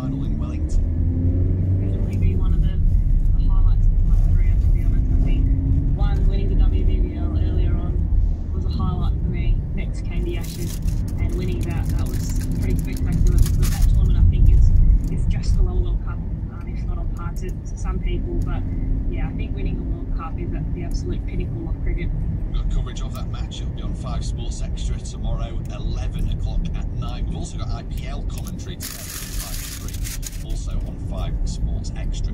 final in Wellington. Definitely be one of the highlights of my career, to be honest. I think winning the WBBL earlier on was a highlight for me. Next came the Ashes, and winning that was pretty spectacular because that tournament I think is just below a World Cup, if not on par to some people. But yeah, I think winning a World Cup is at the absolute pinnacle of cricket. We've got coverage of that match. It'll be on 5 Sports Extra tomorrow, 11 o'clock at night. We've also got IPL commentary today, 5 to 3, also on 5 Sports Extra.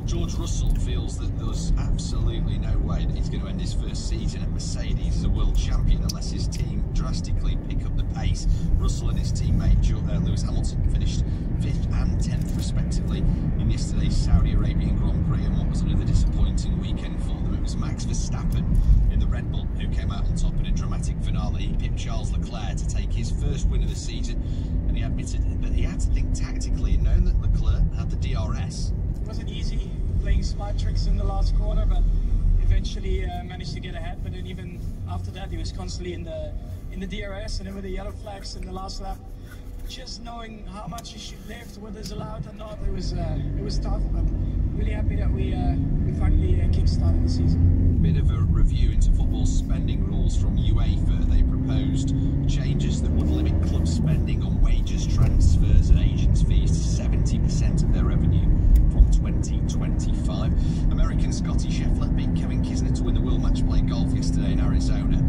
George Russell feels that there's absolutely no way that he's going to end his first season at Mercedes as a world champion unless his team drastically pick up the pace. Russell and his teammate Lewis Hamilton finished 5th and 10th respectively in yesterday's Saudi Arabian Grand Prix, and what was another disappointing weekend for them. It was Max Verstappen in the Red Bull who came out on top in a dramatic finale. He pipped Charles Leclerc to take his first win of the season, and he admitted that he had to think tactically, and knowing that Leclerc had the DRS. It wasn't easy playing smart tricks in the last corner, but eventually managed to get ahead. But then even after that, he was constantly in the DRS, and then with the yellow flags in the last lap, just knowing how much you should lift, whether it's allowed or not, it was tough. But really happy that we finally kick-started the season. Bit of a review into football spending rules from UEFA. They proposed changes that would limit club spending on wages, transfers and agents' fees to 70% of their revenue from 2025. American Scotty Scheffler beat Kevin Kisner to win the World Match Play Golf yesterday in Arizona.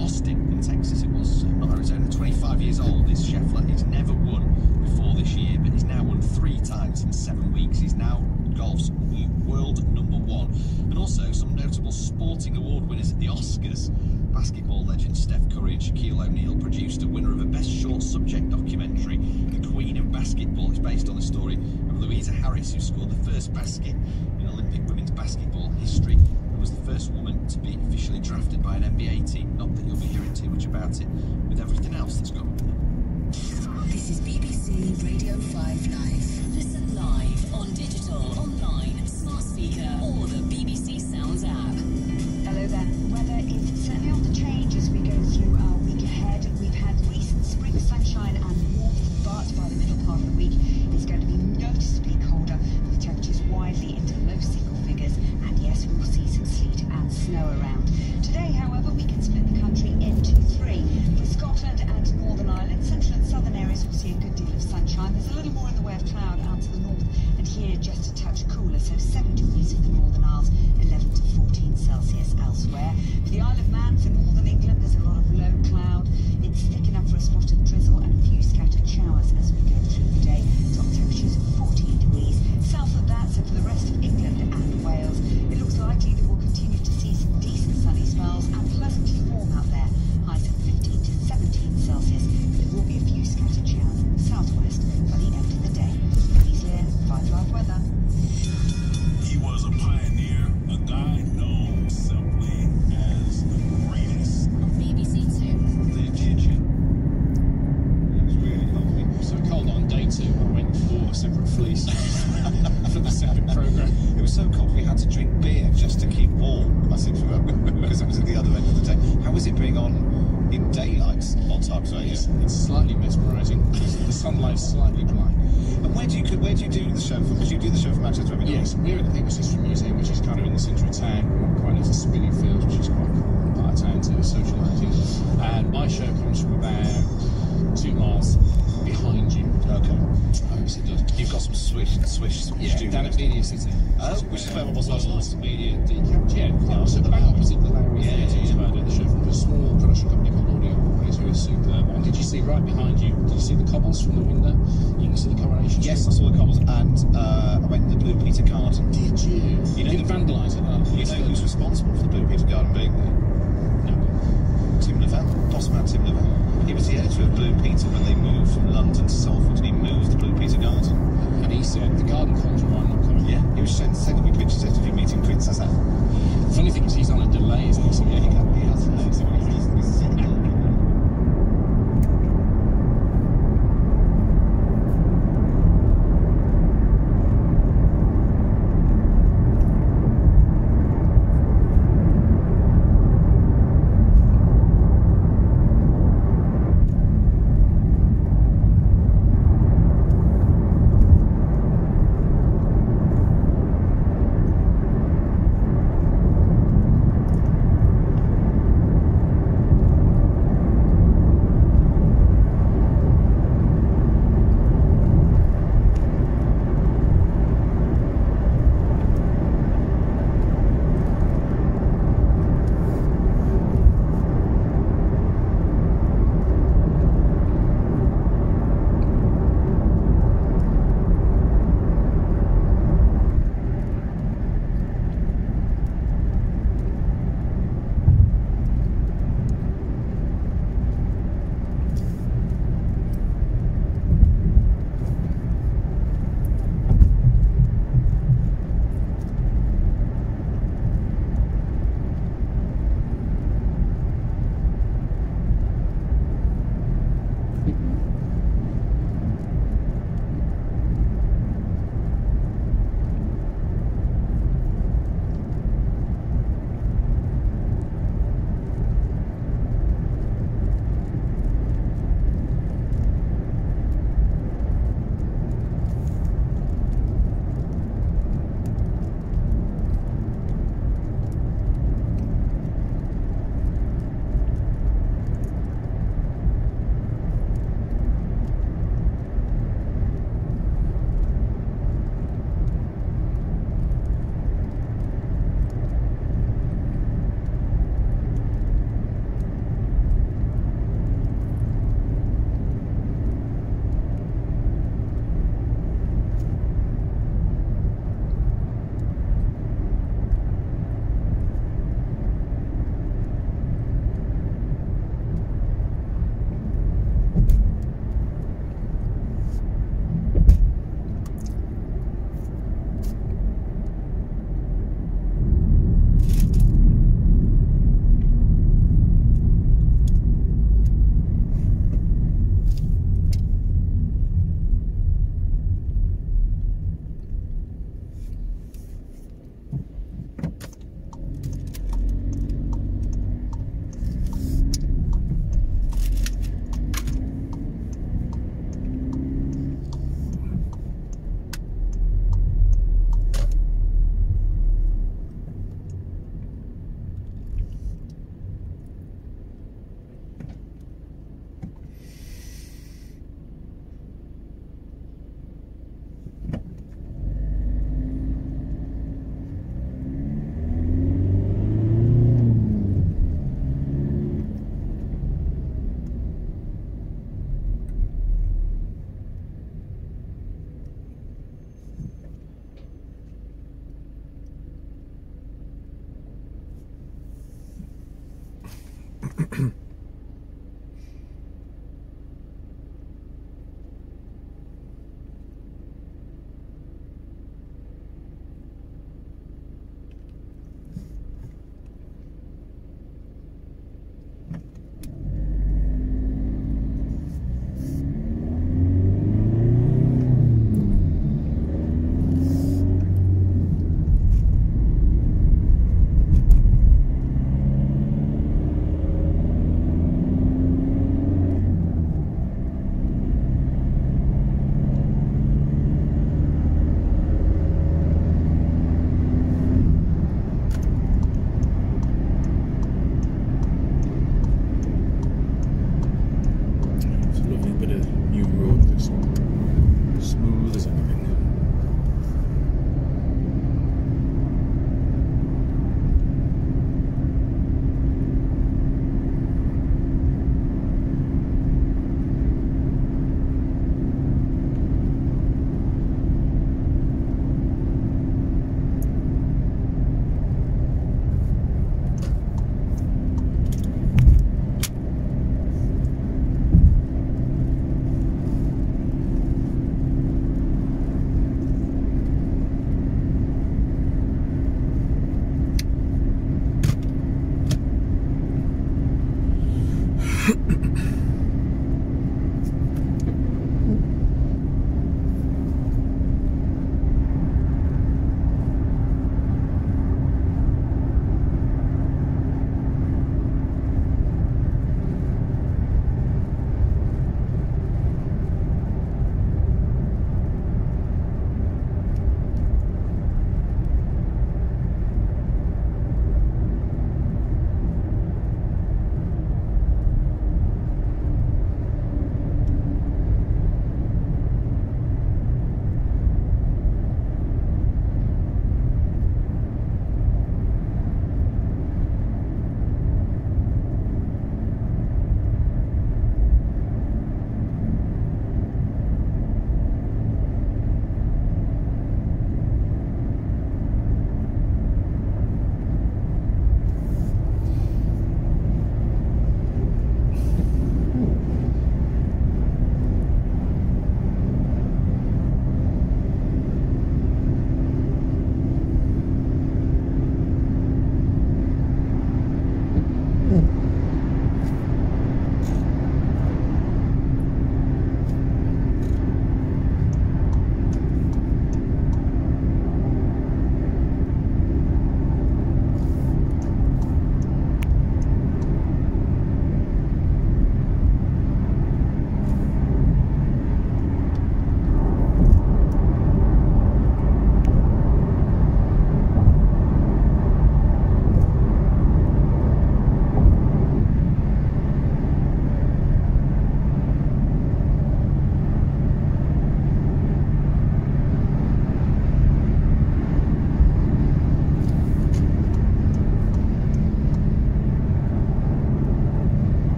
Austin in Texas it was, not Arizona. 25 years old is Scheffler. He's never won before this year, but he's now won 3 times in 7 weeks. He's now golf's new world #1. And also some notable sporting award winners at the Oscars. Basketball legend Steph Curry and Shaquille O'Neal produced a winner of a Best Short Subject documentary. The Queen of Basketball is based on the story of Louisa Harris, who scored the first basket in Olympic women's basketball history and was the first woman to be officially drafted by an NBA team. Not that you'll be hearing too much about it with everything else that's gone on. This is BBC Radio 5 Live. Listen live on digital, online, smart speaker, or the BBC Sounds app. Hello there. Weather is certainly on the change as we go through our week ahead. We've had recent spring sunshine and warmth, but by the middle part of the week, it's going to be noticeably colder, with temperatures widely into low single figures. And yes, we will see some sleet and snow around. Today, however, we can split the country into 3. For Scotland and Northern Ireland, central and southern areas will see a good deal of sunshine. There's a little more in the way of cloud out to the north, and here just a touch cooler, so 7 degrees in the Northern Isles, 11 to 14 Celsius elsewhere. For the Isle of Man, for northern England, there's a lot of low cloud. It's thick enough for a spot of drizzle and a few scattered showers as we go through the day. Top temperatures 14 degrees. South of that, so for the rest of England and Wales, it looks likely that we'll continue to see some decent sunny spells and pleasantly warm out there. Highs of 15 to 17 Celsius. There will be a few scattered showers in the southwest by the end of the day. Please Lear, 5 Live Weather. He was a pioneer, a guy known simply as the greatest. On BBC Two. The Egyptian. It was really lovely. It was so cold on day 2, I went for a separate fleece for the second programme. It was so cold we had to drink beer just to keep warm. I seem to remember, because it was at the other end of the day. How was it being on in daylight on Times Radio? It's slightly mesmerising. The sunlight's slightly blind. And where do you do the show from? Because you do the show from Manchester every night. Yes, we're at the People's History Museum, which is kind of in the centre of town, quite near to Spinningfields, which is quite a cool part of town to socialising. And my show comes from about 2 miles behind you. Okay. So it does. You've got some Swish studios. Down at Media City. Oh, which is where was last Media Decamp. Yeah, so bang opposite the Lowry Theatre where I do the show from a small production company called Audio Operators, who is superb. And did you see right behind you, did you see the cobbles from the window? You can see the coronation. Yes, I saw the cobbles, and I went to the Blue Peter Garden. Did you? You didn't vandalise it, though. You know who's responsible for the Blue Peter Garden being there? No. Tim Lavelle, boss man Tim Lavelle. He was the editor of Blue Peter when they moved from London to Salford, and he moved the Blue Peter Garden. And he said, the garden conjure why not coming? Yeah, he was sending me pictures after you meeting Princess Anne. The funny thing is he's on a delay, isn't he? So yeah, he has delays.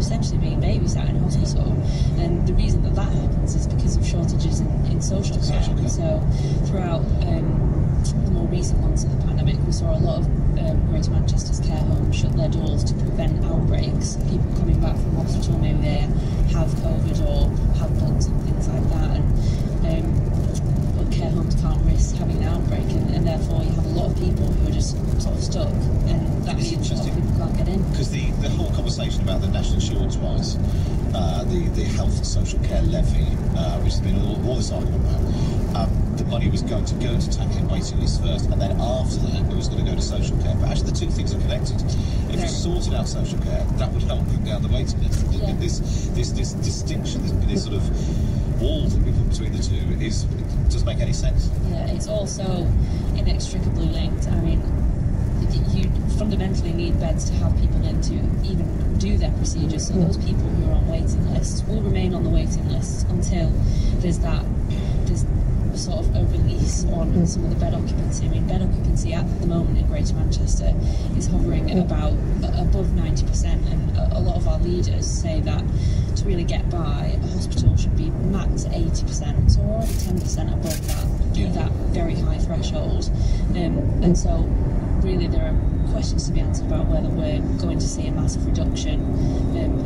essentially being babysat in hospital. And the reason that that happens is because of shortages in social care. So throughout the more recent months of the pandemic, we saw a lot of Greater Manchester's care homes shut their doors to prevent outbreaks. People coming back from hospital, maybe they have COVID or have bloods and things like that. But care homes can't risk having an outbreak, and therefore you have a lot of people who are just sort of stuck, and that means a lot of people can't get in. Because the whole conversation about the national insurance wise, the health and social care levy, which has been all this argument about, the money was going to go to tackling waiting lists first, and then after that it was going to go to social care. But actually the two things are connected. If you sorted out social care, that would help bring down the waiting list. Yeah. This distinction, this sort of wall that we put between the two doesn't make any sense. Yeah, it's also inextricably linked. I mean, you fundamentally need beds to have people in to even do their procedures, so those people who are on waiting lists will remain on the waiting waiting lists until there's sort of a release on some of the bed occupancy. I mean, bed occupancy at the moment in Greater Manchester is hovering at about above 90%, and a lot of our leaders say that to really get by, a hospital should be max 80%, so we're already 10% above that very high threshold, and so really there are questions to be answered about whether we're going to see a massive reduction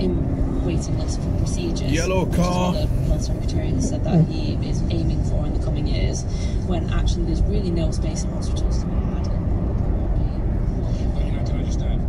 in waiting lists for procedures. Yellow car. The Health Secretary has said that he is aiming for in the coming years, when actually there's really no space in hospitals to be had. Can I just add,